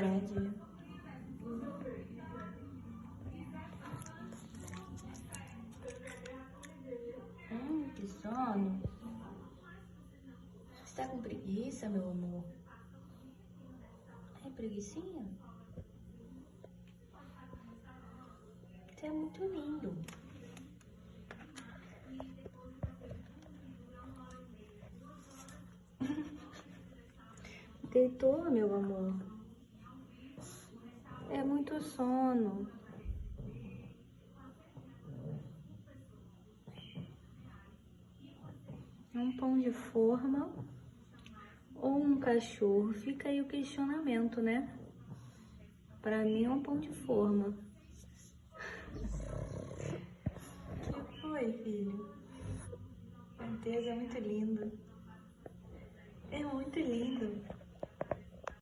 Fred. Que sono. Você tá com preguiça, meu amor? É preguicinha? Você é muito lindo. Deitou, meu amor? É muito sono. É um pão de forma ou um cachorro? Fica aí o questionamento, né? Pra mim é um pão de forma. O que foi, filho? Meu Deus, é muito lindo. É muito lindo.